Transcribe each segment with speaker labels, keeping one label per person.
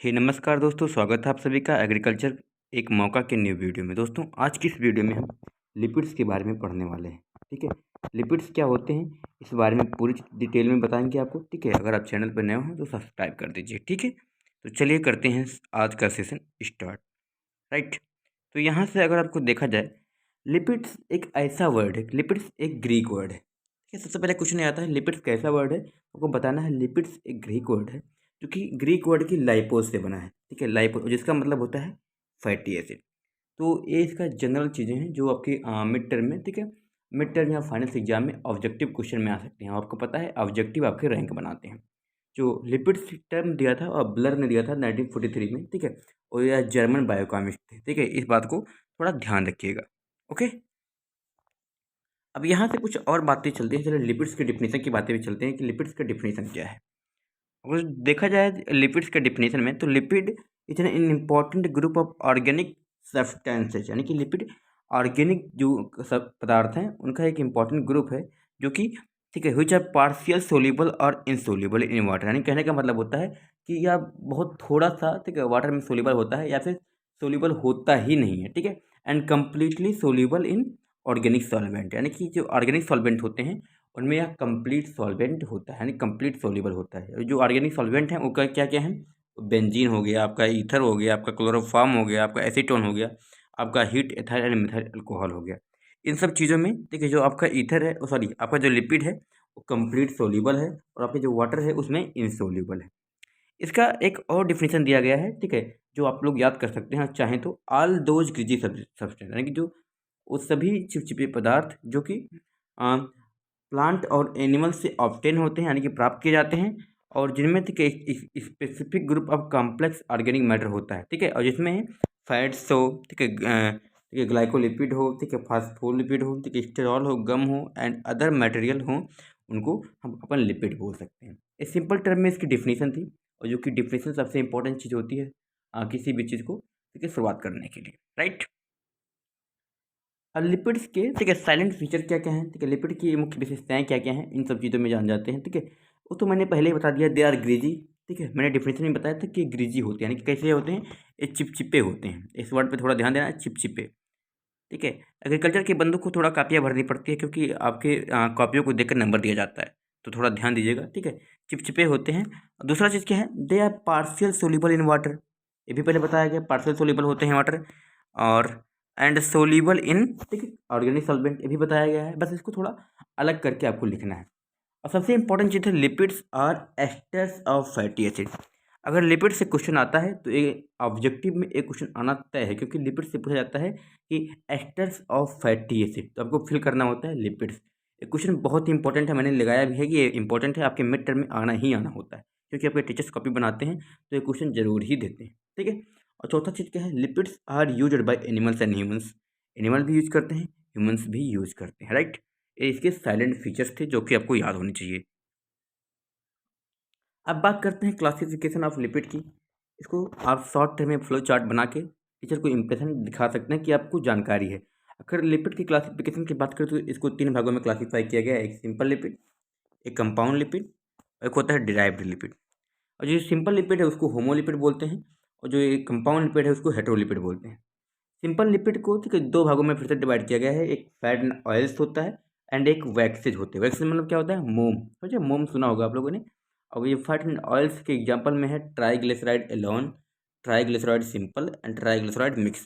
Speaker 1: नमस्कार दोस्तों, स्वागत है आप सभी का एग्रीकल्चर एक मौका के न्यू वीडियो में। दोस्तों, आज की इस वीडियो में हम लिपिड्स के बारे में पढ़ने वाले हैं। ठीक है, लिपिड्स क्या होते हैं इस बारे में पूरी डिटेल में बताएंगे आपको। ठीक है, अगर आप चैनल पर नए हो तो सब्सक्राइब कर दीजिए। ठीक है, तो चलिए करते हैं आज का सेशन स्टार्ट। राइट, तो यहाँ से अगर आपको देखा जाए, लिपिड्स एक ऐसा वर्ड है, लिपिड्स एक ग्रीक वर्ड है। ठीक है, सबसे पहले क्वेश्चन आता है लिपिड्स कैसा वर्ड है, आपको बताना है। लिपिड्स एक ग्रीक वर्ड है जो कि ग्रीक वर्ड की लाइपोज से बना है। ठीक है, लाइपो जिसका मतलब होता है फैटी एसिड। तो ये इसका जनरल चीज़ें हैं जो आपके मिड टर्म में, ठीक है, मिड टर्म या फाइनल्स एग्जाम में ऑब्जेक्टिव क्वेश्चन में आ सकते हैं। आपको पता है ऑब्जेक्टिव आपके रैंक बनाते हैं। जो लिपिड्स टर्म दिया था और ब्लर ने दिया था 1943 में। ठीक है, और यह जर्मन बायोकेमिस्ट थे। ठीक है, इस बात को थोड़ा ध्यान रखिएगा। ओके, अब यहाँ से कुछ और बातें चलती हैं। चलिए लिपिड्स के डिफिनेशन की बातें भी चलते हैं कि लिपिड्स का डिफिनेशन क्या है। अगर देखा जाए लिपिड्स के डिफिनेशन में, तो lipid is an important group of organic substances, यानी कि लिपिड ऑर्गेनिक जो सब पदार्थ हैं उनका एक इम्पॉर्टेंट ग्रुप है जो कि, ठीक है, विच आर पार्शियल सोल्यूबल और इनसोल्यूबल इन वाटर। यानी कहने का मतलब होता है कि यह बहुत थोड़ा सा, ठीक है, वाटर में सोल्यूबल होता है या फिर सोल्यूबल होता ही नहीं है। ठीक है, and completely soluble in organic solvent, यानी कि जो ऑर्गेनिक सॉल्वेंट होते हैं उनमें यह कंप्लीट सॉल्वेंट होता है, यानी कंप्लीट सोल्यूबल होता है। जो ऑर्गेनिक सॉल्वेंट हैं उनका क्या क्या है, बेंजीन हो गया, आपका ईथर हो गया, आपका क्लोरोफॉर्म हो गया, आपका एसीटोन हो गया, आपका heat ethyl and methyl alcohol हो गया। इन सब चीज़ों में, ठीक है, जो आपका ईथर है, सॉरी, आपका जो लिपिड है वो कंप्लीट सोल्यूबल है और आपके जो वाटर है उसमें इनसोल्यूबल है। इसका एक और डिफिनेशन दिया गया है, ठीक है, जो आप लोग याद कर सकते हैं चाहें तो। ऑल दोज ग्रीजी सब्सटेंस, यानी कि जो वो सभी चिपचिपे पदार्थ जो कि प्लांट और एनिमल से ऑब्टेन होते हैं, यानी कि प्राप्त किए जाते हैं, और जिनमें, ठीक है, specific group of complex organic matter होता है। ठीक है, और जिसमें फैट्स हो, ठीक है, ठीक है, ग्लाइकोलिपिड हो, ठीक है, फास्फोलिपिड हो, ठीक है, स्टेरॉल हो, गम हो एंड अदर मटेरियल हो, उनको हम अपन लिपिड बोल सकते हैं। इस सिंपल टर्म में इसकी डिफिनेशन थी, और जो कि डिफिनेशन सबसे इंपॉर्टेंट चीज़ होती है किसी भी चीज़ को, ठीक है, शुरुआत करने के लिए। राइट, अब लिपिड्स के, ठीक है, साइलेंट फीचर क्या क्या हैं, ठीक है, लिपिड की मुख्य विशेषताएं क्या क्या हैं, इन सब चीज़ों में जान जाते हैं। ठीक है, वो तो मैंने पहले ही बता दिया, दे आर ग्रीजी। ठीक है, मैंने डिफिनेशन में बताया था कि ग्रीजी होते हैं, यानी कि कैसे होते हैं, ये चिपचिपे होते हैं। इस वर्ड पे थोड़ा ध्यान देना, चिपचिपे। ठीक है, एग्रीकल्चर के बंदों को थोड़ा कापियाँ भरनी पड़ती है क्योंकि आपके कॉपियों को देखकर नंबर दिया जाता है, तो थोड़ा ध्यान दीजिएगा। ठीक है, चिपचिपे होते हैं। दूसरा चीज़ क्या है, they are partial soluble in water, ये भी पहले बताया गया, पार्शियल सोल्यूबल होते हैं वाटर, और एंड सोल्यूबल इन, ठीक है, ऑर्गेनिक सॉल्वेंट, ये भी बताया गया है। बस इसको थोड़ा अलग करके आपको लिखना है। और सबसे इंपॉर्टेंट चीज़ है, lipids are esters of fatty acid. अगर लिपिड से क्वेश्चन आता है तो ये ऑब्जेक्टिव में एक क्वेश्चन आना तय है, क्योंकि लिपिड से पूछा जाता है कि एस्टर्स ऑफ फैटी एसिड, तो आपको फिल करना होता है लिपिड्स। ये क्वेश्चन बहुत ही इंपॉर्टेंट है, मैंने लगाया भी है कि ये इंपॉर्टेंट है, आपके मिड टर्म में आना ही आना होता है, क्योंकि आपके टीचर्स कॉपी बनाते हैं तो ये क्वेश्चन जरूर ही देते हैं। ठीक है, और चौथा चीज़ क्या है, lipids are used by animals and humans, animal भी यूज करते हैं, ह्यूमंस भी यूज करते हैं। राइट, ये इसके साइलेंट फीचर्स थे जो कि आपको याद होनी चाहिए। अब बात करते हैं क्लासिफिकेशन ऑफ लिपिड की। इसको आप शॉर्ट टर्म में फ्लो चार्ट बना के टीचर को इंप्रेशन दिखा सकते हैं कि आपको जानकारी है। अगर लिपिड की क्लासिफिकेशन की बात करें तो इसको तीन भागों में क्लासीफाई किया गया है, एक सिंपल लिपिड, एक कंपाउंड लिपिड, और एक होता है डिराइव्ड लिपिड। और जो सिंपल लिपिड है उसको होमोलिपिड बोलते हैं, और जो ये कंपाउंड लिपिड है उसको हेटेरोलिपिड बोलते हैं। सिंपल लिपिड को, ठीक है, दो भागों में फिर से डिवाइड किया गया है, एक फैट एंड ऑयल्स होता है एंड एक वैक्सेज होते हैं। वैक्सेज मतलब क्या होता है, मोम, समझे, मोम सुना होगा आप लोगों ने। अब ये फैट एंड ऑयल्स के एग्जांपल में है triglyceride alone, triglyceride simple and triglyceride mix.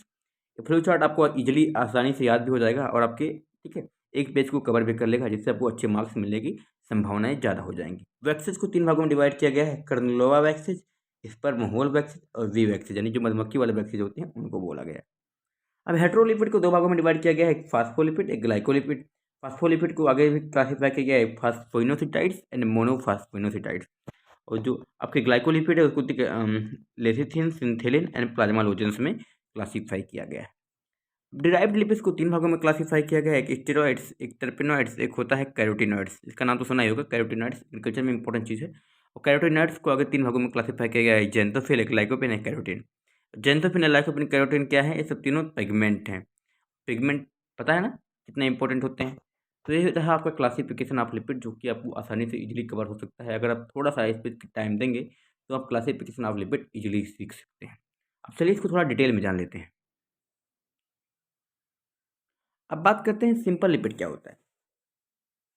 Speaker 1: ये फ्लो चार्ट आपको इजीली आसानी से याद भी हो जाएगा और आपके, ठीक है, एक पेज को कवर भी कर लेगा, जिससे आपको अच्छे मार्क्स मिलने की संभावनाएं ज़्यादा हो जाएंगी। वैक्सेज को तीन भागों में डिवाइड किया गया है, कर्नलोवा वैक्सेज, स्पर्म होल वैक्सेज और वी वैक्सेज, यानी जो मधुमक्खी वाले वैक्सेज होते हैं उनको बोला गया है। अब हेटेरोलिपिड को दो भागों में डिवाइड किया गया है, एक फास्फोलिपिड, एक ग्लाइकोलिपिड। फास्फोलिपिड को आगे भी क्लासिफाई किया गया है, फास्फोइनोसिटाइड्स एंड मोनोफास्फोइनोसिटाइड्स। और जो आपके ग्लाइकोलिपिड है उसको लेसिथिन, सिंथेलिन एंड प्लाज्मालोजेंस में क्लासिफाई किया गया है। डिराइव्ड लिपिड्स को तीन भागों में क्लासिफाई किया गया है, एक स्टेरॉइड्स, एक टर्पेनॉइड्स, एक होता है कैरोटिनॉइड्स। इसका नाम तो सुना ही होगा, कैरोटिनॉइड्स एग्रीकल्चर में इंपॉर्टेंट चीज़ है। और कैरोटिनॉइड्स को आगे तीन भागों में क्लासिफाई किया गया है, जेंथोफिल, एक लाइकोपेन, एक कैरोटीन। जेंथोफिन, लाइकोपेन, कैरोटीन क्या है, ये सब तीनों पिगमेंट हैं। पिगमेंट पता है ना कितने इंपॉर्टेंट होते हैं। तो ये होता है आपका क्लासिफिकेशन ऑफ लिपिड, जो कि आपको आसानी से इजीली कवर हो सकता है। अगर आप थोड़ा सा इस पर टाइम देंगे तो आप क्लासिफिकेशन ऑफ लिपिड इजीली सीख सकते हैं। अब चलिए इसको थोड़ा डिटेल में जान लेते हैं। अब बात करते हैं सिंपल लिपिड क्या होता है।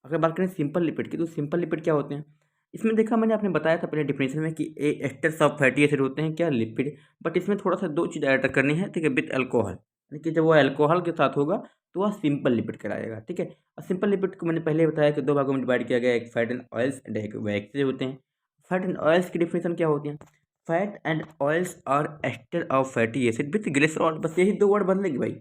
Speaker 1: अगर बात करें सिंपल लिपिड की, तो सिंपल लिपिड क्या होते हैं? इसमें देखा मैंने आपने बताया था पहले डिफिनेशन में कि एस्टर्स ऑफ फैटी एसिड होते हैं क्या, लिपिड। बट इसमें थोड़ा सा दो चीज़ ऐड करनी है, ठीक है, विथ अल्कोहल, यानी कि जब वो अल्कोहल के साथ होगा तो वह सिंपल लिपिड कहलाएगा, ठीक है। और सिंपल लिपिड को मैंने पहले ही बताया कि दो भागों में डिवाइड किया गया है, एक फैट एंड ऑयल्स एंड एक वैक्सेज होते हैं। फैट एंड ऑयल्स की डिफिनेशन क्या होती है? Fat and oils are ester of fatty acid with glycerol. बस यही दो वर्ड बदलेंगे भाई,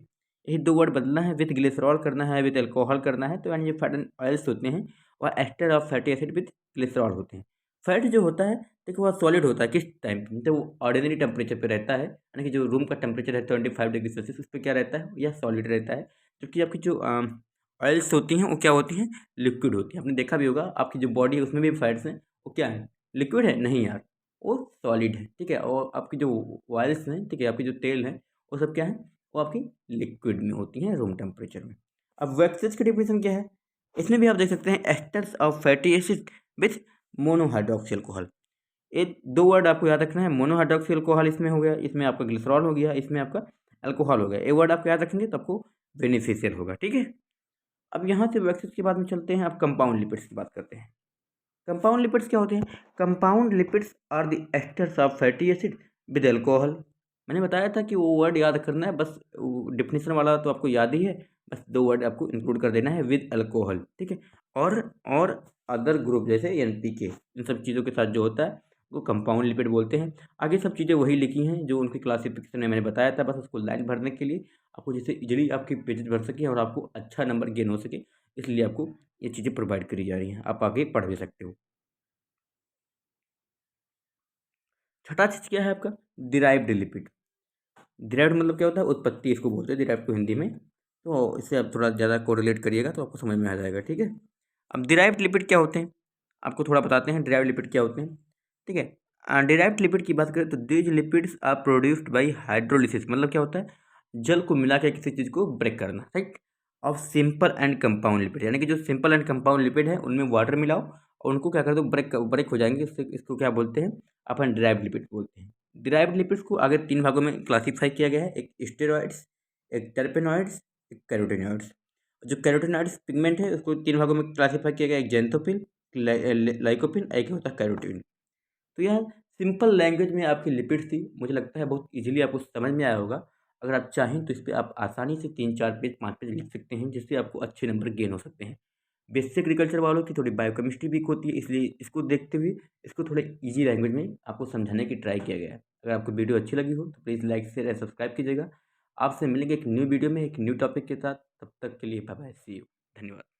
Speaker 1: यही दो वर्ड बदलना है, विथ ग्लिसरॉल करना है, विथ अल्कोहल करना है, तो यानी ये फैट एंड ऑयल्स होते हैं और ester of fatty acid with glycerol होते हैं। फैट जो होता है देखो वह सॉलिड होता है, किस टाइम पे? जब वो ऑर्डिनरी टेम्परेचर पे रहता है, यानी कि जो रूम का टेम्परेचर है 25 डिग्री सेल्सियस, उस पर क्या रहता है, यह सॉलिड रहता है। जबकि आपकी जो ऑयल्स होती हैं वो क्या होती हैं, लिक्विड होती हैं। आपने देखा भी होगा आपकी जो बॉडी है उसमें भी फैट्स हैं, वो क्या है, लिक्विड है? नहीं यार, वो सॉलिड है, ठीक है। और आपकी जो ऑयल्स हैं, ठीक है, आपकी जो तेल है, वो सब क्या है, वो आपकी लिक्विड में होती हैं रूम टेम्परेचर में। अब वैक्सेज की डिफिनेशन क्या है? इसमें भी आप देख सकते हैं esters of fatty acid with monohydroxy alcohol. ये दो वर्ड आपको याद रखना है, मोनोहाइड्रोक्सी अल्कोहल इसमें हो गया, इसमें आपका ग्लिसरॉल हो गया, इसमें आपका अल्कोहल हो गया। ये वर्ड आपको याद रखेंगे तो आपको बेनिफिशियल होगा, ठीक है। अब यहाँ से वैक्सेज के बाद में चलते हैं, अब कंपाउंड लिपिड्स की बात करते हैं। कंपाउंड लिपिड्स क्या होते हैं? Compound lipids are the esters of fatty acid with alcohol. मैंने बताया था कि वो वर्ड याद करना है, बस डिफिनेशन वाला तो आपको याद ही है, बस दो वर्ड आपको इंक्लूड कर देना है, विद अल्कोहल, ठीक है। और अदर ग्रुप जैसे एनपीके, इन सब चीज़ों के साथ जो होता है वो कंपाउंड लिपिड बोलते हैं। आगे सब चीज़ें वही लिखी हैं जो उनकी क्लासिफिकेशन में मैंने बताया था, बस उसको लाइन भरने के लिए आपको, जिससे इजीली आपकी पेजेस भर सके और आपको अच्छा नंबर गेन हो सके, इसलिए आपको ये चीज़ें प्रोवाइड करी जा रही हैं, आप आगे पढ़ भी सकते हो। छठा चीज़ क्या है आपका? Derived lipid. डिराइव्ड मतलब क्या होता है? उत्पत्ति इसको बोलते हैं डिराइव्ड को हिंदी में। तो इससे आप थोड़ा ज़्यादा कोरिलेट करिएगा तो आपको समझ में आ जाएगा, ठीक है। अब डिराइव्ड लिपिड क्या होते हैं, आपको थोड़ा बताते हैं डिराइव्ड लिपिड क्या होते हैं, ठीक है। डिराइव्ड लिपिड की बात करें तो these lipids are produced by hydrolysis. मतलब क्या होता है? जल को मिला के किसी चीज़ को ब्रेक करना, right. Of simple and compound lipid, यानी कि जो सिंपल एंड कंपाउंड लिपिड है उनमें वाटर मिलाओ और उनको क्या कर दो, ब्रेक ब्रेक हो जाएंगे, इससे इसको क्या बोलते हैं, अपन डिराइव्ड लिपिड बोलते हैं। डिराइव्ड लिपिड्स को आगे तीन भागों में क्लासीफाई किया गया है, एक स्टेरॉइड्स, एक टर्पेनॉइड्स, एक कैरोटीनॉइड्स। जो कैरोटीनॉइड्स पिगमेंट है उसको तीन भागों में क्लासीफाई किया गया है, एक जेंथोफिल, लाइकोपिन, एक होता है कैरोटीन। तो यह सिंपल लैंग्वेज में आपकी लिपिड्स थी, मुझे लगता है बहुत इजीली आपको समझ में आया होगा। अगर आप चाहें तो इस पे आप आसानी से 3-4 पेज 5 पेज लिख सकते हैं, जिससे आपको अच्छे नंबर गेन हो सकते हैं। बेसिक एग्रीकल्चर वालों की थोड़ी बायोकेमिस्ट्री वीक होती है, इसलिए इसको देखते हुए इसको थोड़े ईजी लैंग्वेज में आपको समझाने की ट्राई किया गया है। अगर आपको वीडियो अच्छी लगी हो तो please like share and subscribe कीजिएगा। आपसे मिलेंगे एक न्यू वीडियो में एक न्यू टॉपिक के साथ, तब तक के लिए बाय बाय, सी यू, धन्यवाद।